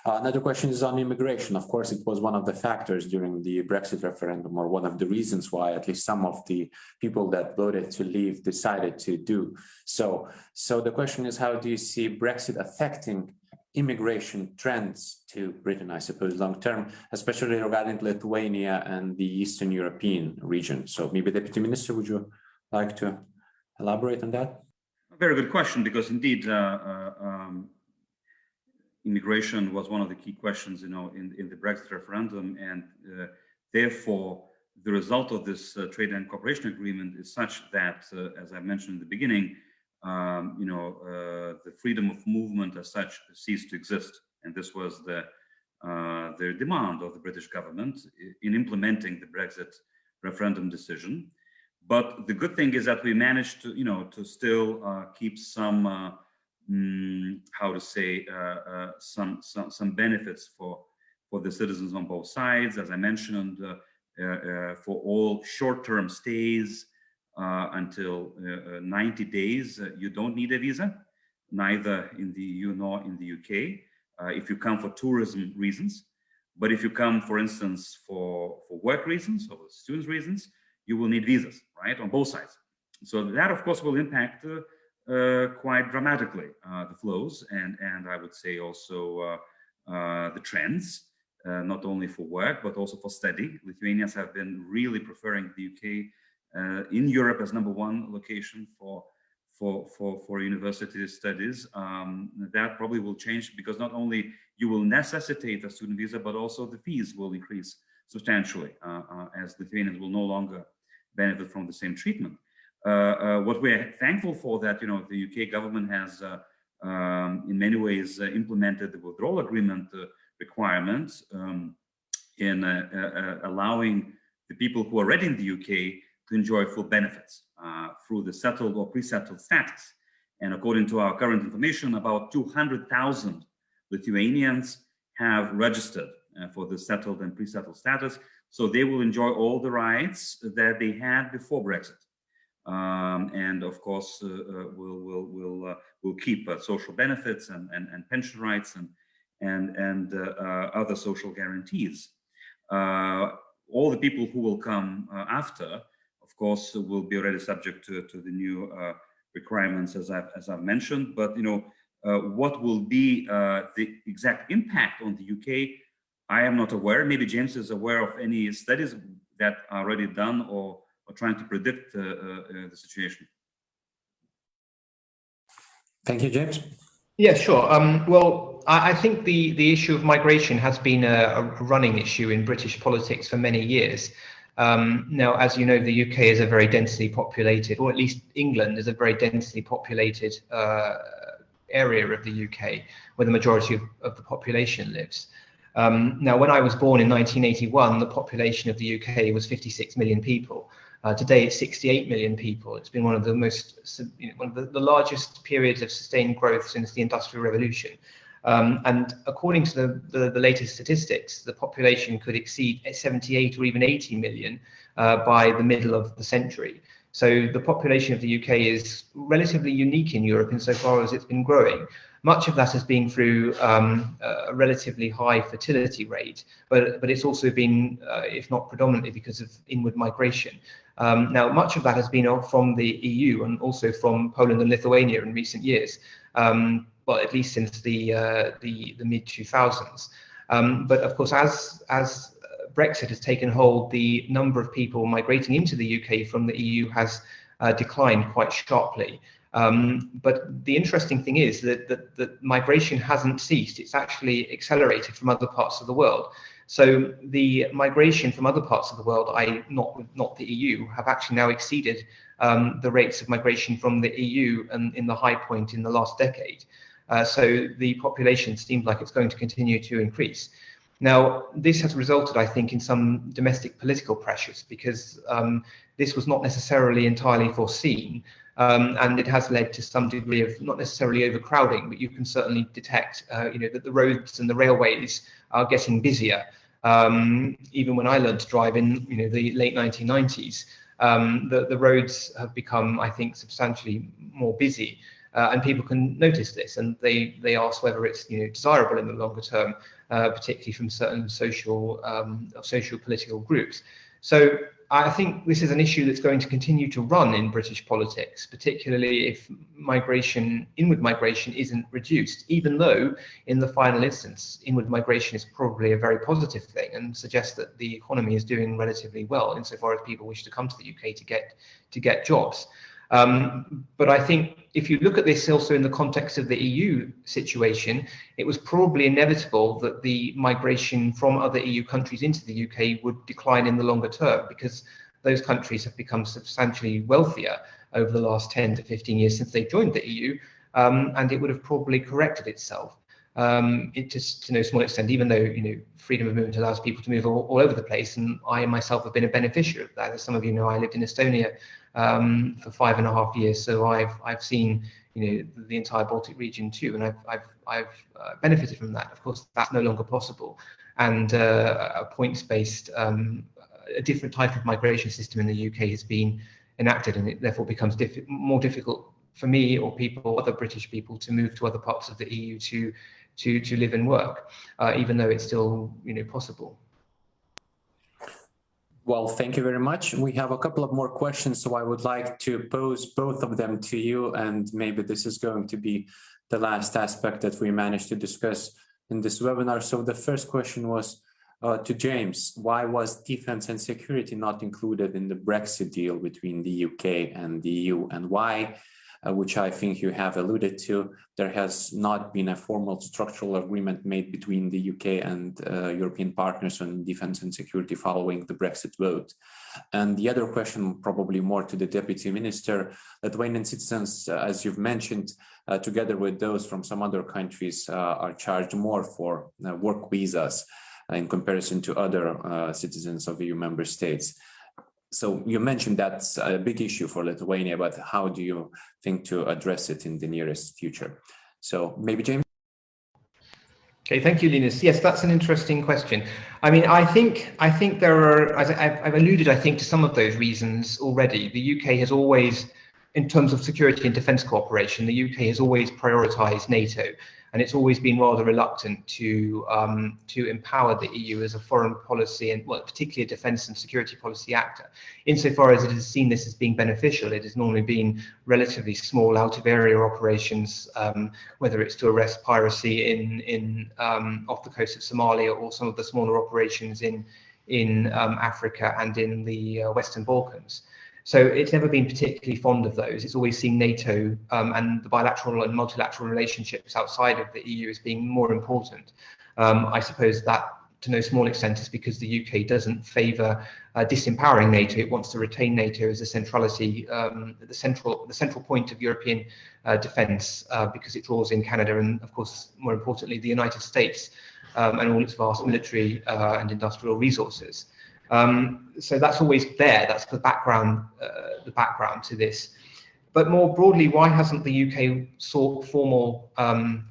Another question is on immigration. Of course, it was one of the factors during the Brexit referendum, or one of the reasons why at least some of the people that voted to leave decided to do so. So the question is, how do you see Brexit affecting immigration trends to Britain, I suppose, long term, especially regarding Lithuania and the Eastern European region? So maybe Deputy Minister, would you like to elaborate on that? A very good question, because indeed immigration was one of the key questions, in the Brexit referendum, and therefore the result of this trade and cooperation agreement is such that, as I mentioned in the beginning, the freedom of movement as such ceased to exist, and this was the demand of the British government in implementing the Brexit referendum decision. But the good thing is that we managed to, to still keep some, some benefits for the citizens on both sides. As I mentioned, for all short-term stays until 90 days, you don't need a visa. neither in the EU nor in the UK, if you come for tourism reasons. But if you come, for instance, for work reasons or students reasons, you will need visas, right, on both sides. So that, of course, will impact quite dramatically the flows and I would say also the trends, not only for work, but also for study. Lithuanians have been really preferring the UK in Europe as #1 location for university studies. That probably will change because not only you will necessitate a student visa, but also the fees will increase substantially as Lithuanians will no longer benefit from the same treatment. What we're thankful for that, the UK government has in many ways implemented the withdrawal agreement requirements in allowing the people who are already in the UK to enjoy full benefits through the settled or pre-settled status. And according to our current information, about 200,000 Lithuanians have registered for the settled and pre-settled status. So they will enjoy all the rights that they had before Brexit. And of course, will keep social benefits and pension rights and other social guarantees. All the people who will come after, of course, will be already subject to the new requirements as I've mentioned. But what will be the exact impact on the UK, I am not aware. Maybe James is aware of any studies that are already done or trying to predict the situation. Thank you, James. Yeah, sure. Well, I think the issue of migration has been a running issue in British politics for many years. Now, as you know, the UK is a very densely populated, or at least England is a very densely populated area of the UK, where the majority of the population lives. Now, when I was born in 1981, the population of the UK was 56 million people. Today, it's 68 million people. It's been one of the one of the largest periods of sustained growth since the Industrial Revolution. And according to the latest statistics, the population could exceed 78 or even 80 million by the middle of the century. So the population of the UK is relatively unique in Europe insofar as it's been growing. Much of that has been through a relatively high fertility rate, but it's also been, if not predominantly, because of inward migration. Now, much of that has been from the EU and also from Poland and Lithuania in recent years, well, at least since the mid-2000s. But of course, as Brexit has taken hold, the number of people migrating into the UK from the EU has declined quite sharply. But the interesting thing is that migration hasn't ceased. It's actually accelerated from other parts of the world. So the migration from other parts of the world, not the EU, have actually now exceeded the rates of migration from the EU and in the high point in the last decade. So the population seems like it's going to continue to increase. Now, this has resulted, I think, in some domestic political pressures because this was not necessarily entirely foreseen. And it has led to some degree of not necessarily overcrowding, but you can certainly detect, that the roads and the railways are getting busier. Even when I learned to drive in, the late 1990s, the roads have become, I think, substantially more busy, and people can notice this, and they ask whether it's desirable in the longer term, particularly from certain social political groups. So I think this is an issue that's going to continue to run in British politics, particularly if inward migration isn't reduced, even though in the final instance, inward migration is probably a very positive thing and suggests that the economy is doing relatively well insofar as people wish to come to the UK to get jobs. But I think if you look at this also in the context of the EU situation, it was probably inevitable that the migration from other EU countries into the UK would decline in the longer term because those countries have become substantially wealthier over the last 10 to 15 years since they joined the EU, and it would have probably corrected itself. It just to no small extent, even though freedom of movement allows people to move all over the place, and I myself have been a beneficiary of that. As some of you know, I lived in Estonia for 5.5 years, so I've seen the entire Baltic region too, and I've benefited from that. Of course, that's no longer possible, and a points-based, a different type of migration system in the UK has been enacted, and it therefore becomes more difficult for me or people, other British people, to move to other parts of the EU to live and work, even though it's still possible. Well, thank you very much. We have a couple of more questions, so I would like to pose both of them to you, and maybe this is going to be the last aspect that we managed to discuss in this webinar. So the first question was to James. Why was defense and security not included in the Brexit deal between the UK and the EU, and why, which I think you have alluded to, there has not been a formal structural agreement made between the UK and European partners on defense and security following the Brexit vote? And the other question, probably more to the Deputy Minister, Lithuanian citizens, as you've mentioned, together with those from some other countries, are charged more for work visas in comparison to other citizens of EU member states. So you mentioned that's a big issue for Lithuania, but how do you think to address it in the nearest future? So maybe James? Okay, thank you, Linas. Yes, that's an interesting question. I mean, I think there are, as I've alluded, I think, to some of those reasons already. The UK has always, in terms of security and defence cooperation, the UK has always prioritised NATO, and it's always been rather reluctant to empower the EU as a foreign policy and, well, particularly a defence and security policy actor. Insofar as it has seen this as being beneficial, it has normally been relatively small out-of-area operations, whether it's to arrest piracy in off the coast of Somalia, or some of the smaller operations in Africa and in the Western Balkans. So it's never been particularly fond of those. It's always seen NATO and the bilateral and multilateral relationships outside of the EU as being more important. I suppose that, to no small extent, is because the UK doesn't favour disempowering NATO. It wants to retain NATO as a centrality, the central point of European defence, because it draws in Canada and, of course, more importantly, the United States and all its vast military and industrial resources. So that's always there. That's the background to this. But more broadly, why hasn't the UK sought formalised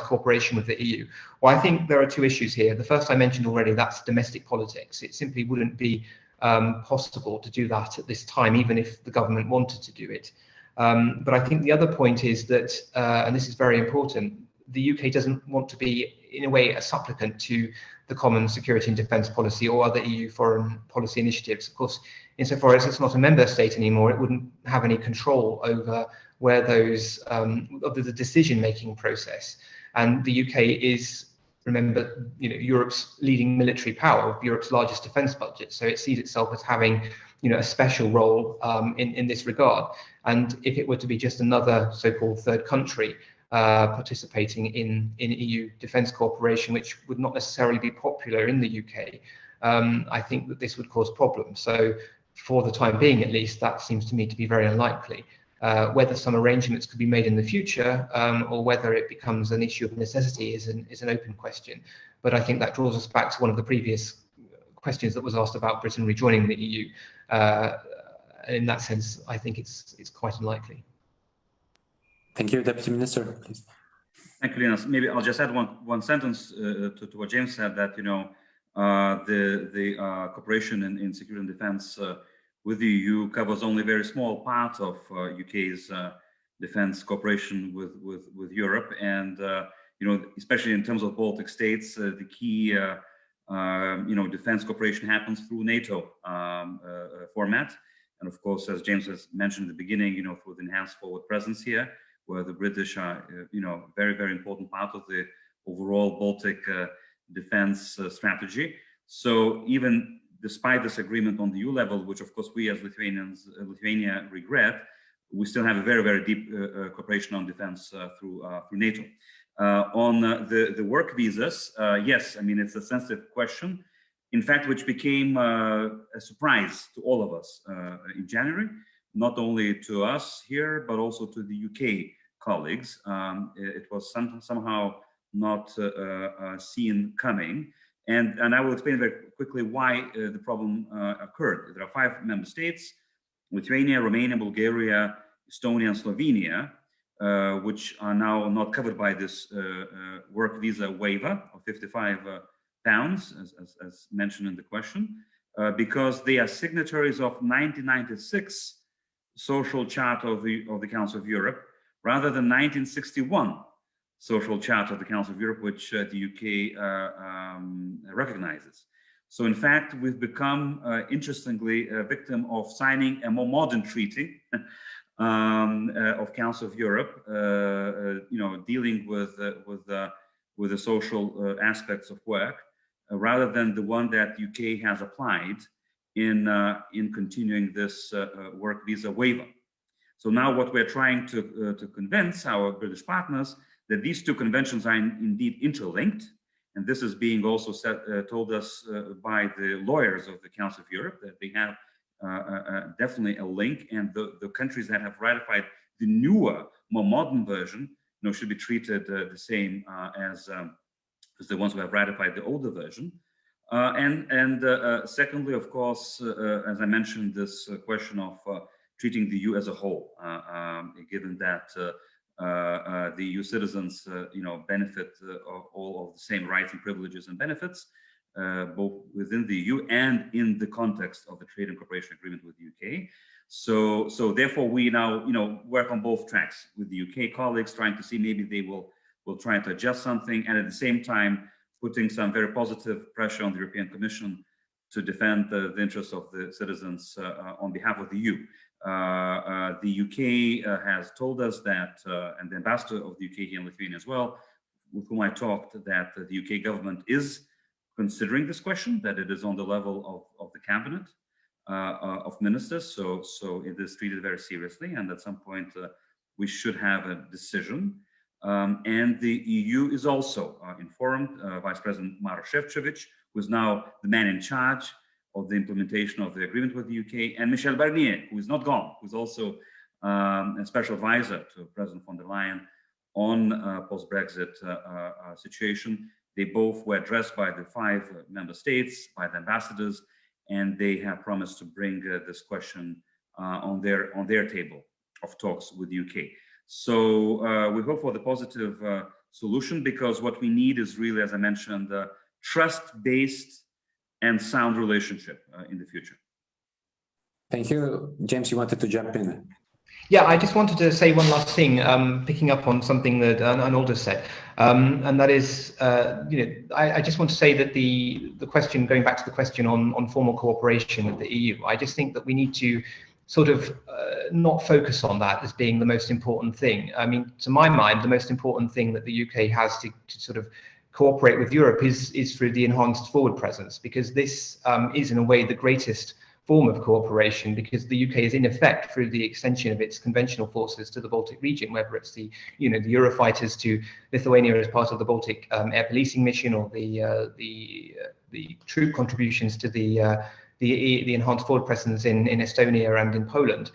cooperation with the EU? Well, I think there are two issues here. The first I mentioned already, that's domestic politics. It simply wouldn't be possible to do that at this time, even if the government wanted to do it. But I think the other point is that, and this is very important, the UK doesn't want to be, in a way, a supplicant to the common security and defence policy or other EU foreign policy initiatives. Of course, insofar as it's not a member state anymore, it wouldn't have any control over where those, over the decision-making process. And the UK is, remember, Europe's leading military power, Europe's largest defence budget. So it sees itself as having, a special role in this regard. And if it were to be just another so-called third country participating in EU defence cooperation, which would not necessarily be popular in the UK, I think that this would cause problems. So for the time being, at least, that seems to me to be very unlikely. Whether some arrangements could be made in the future, or whether it becomes an issue of necessity is an open question. But I think that draws us back to one of the previous questions that was asked about Britain rejoining the EU. In that sense, I think it's quite unlikely. Thank you, Deputy Minister, please. Thank you, Linas. Maybe I'll just add one sentence to what James said, that the cooperation in security and defence with the EU covers only a very small part of UK's defence cooperation with Europe, and especially in terms of Baltic states, the key defence cooperation happens through NATO format, and of course, as James has mentioned at the beginning, through the enhanced forward presence here, where the British are, very, very important part of the overall Baltic defense strategy. So even despite this agreement on the EU level, which of course we as Lithuania regret, we still have a very, very deep cooperation on defense through NATO. On the work visas, yes, I mean, it's a sensitive question, in fact, which became a surprise to all of us in January, not only to us here, but also to the UK colleagues. It was somehow not seen coming. And I will explain very quickly why the problem occurred. There are 5 member states: Lithuania, Romania, Bulgaria, Estonia, and Slovenia, which are now not covered by this work visa waiver of £55, as mentioned in the question, because they are signatories of 1996 Social Charter of the Council of Europe, rather than 1961 Social Charter of the Council of Europe, which the UK recognizes. So in fact, we've become, interestingly, a victim of signing a more modern treaty of Council of Europe, dealing with the social aspects of work, rather than the one that UK has applied in continuing this work visa waiver. So now what we're trying to convince our British partners that these two conventions are indeed interlinked, and this is being also told us by the lawyers of the Council of Europe, that they have definitely a link, and the countries that have ratified the newer, more modern version, should be treated the same as the ones who have ratified the older version. Secondly, of course, as I mentioned, this question of treating the EU as a whole, given that the EU citizens, benefit all of the same rights and privileges and benefits, both within the EU and in the context of the trade and cooperation agreement with the UK. So therefore, we now, work on both tracks with the UK colleagues, trying to see maybe they will try to adjust something, and at the same time, putting some very positive pressure on the European Commission to defend the interests of the citizens on behalf of the EU. The UK has told us that, and the ambassador of the UK here in Lithuania as well, with whom I talked, that the UK government is considering this question, that it is on the level of the cabinet of ministers. So it is treated very seriously, and at some point we should have a decision. And the EU is also informed. Vice President Maroš Šefčovič, who is now the man in charge of the implementation of the agreement with the UK, and Michel Barnier, who is not gone, who is also a special advisor to President von der Leyen on post-Brexit situation. They both were addressed by the 5 member states, by the ambassadors, and they have promised to bring this question on their table of talks with the UK. So we hope for the positive solution, because what we need is really, as I mentioned, trust-based and sound relationship in the future. Thank you. James, you wanted to jump in? Yeah, I just wanted to say one last thing, picking up on something that Arnoldas said, and that is, I just want to say that the question, going back to the question on formal cooperation with the EU, I just think that we need to sort of not focus on that as being the most important thing. I mean, to my mind, the most important thing that the UK has to sort of cooperate with Europe is through the enhanced forward presence, because this is in a way the greatest form of cooperation, because the UK is in effect, through the extension of its conventional forces to the Baltic region, whether it's the Eurofighters to Lithuania as part of the Baltic air policing mission, or the troop contributions to the enhanced forward presence in Estonia and in Poland.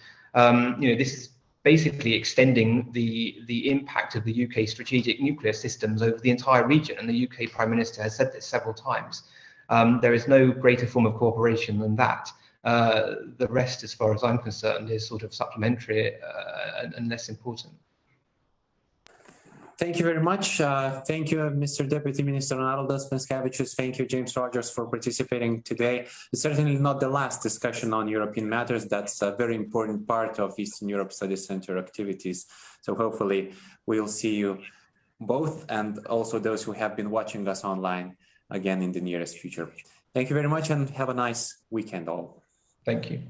This is basically extending the impact of the UK strategic nuclear systems over the entire region, and the UK Prime Minister has said this several times. There is no greater form of cooperation than that. The rest, as far as I'm concerned, is sort of supplementary and less important. Thank you very much. Thank you, Mr. Deputy Minister Arnoldas Pranckevičius. Thank you, James Rogers, for participating today. It's certainly not the last discussion on European matters. That's a very important part of Eastern Europe Studies Center activities. So hopefully we'll see you both, and also those who have been watching us online, again in the nearest future. Thank you very much, and have a nice weekend all. Thank you.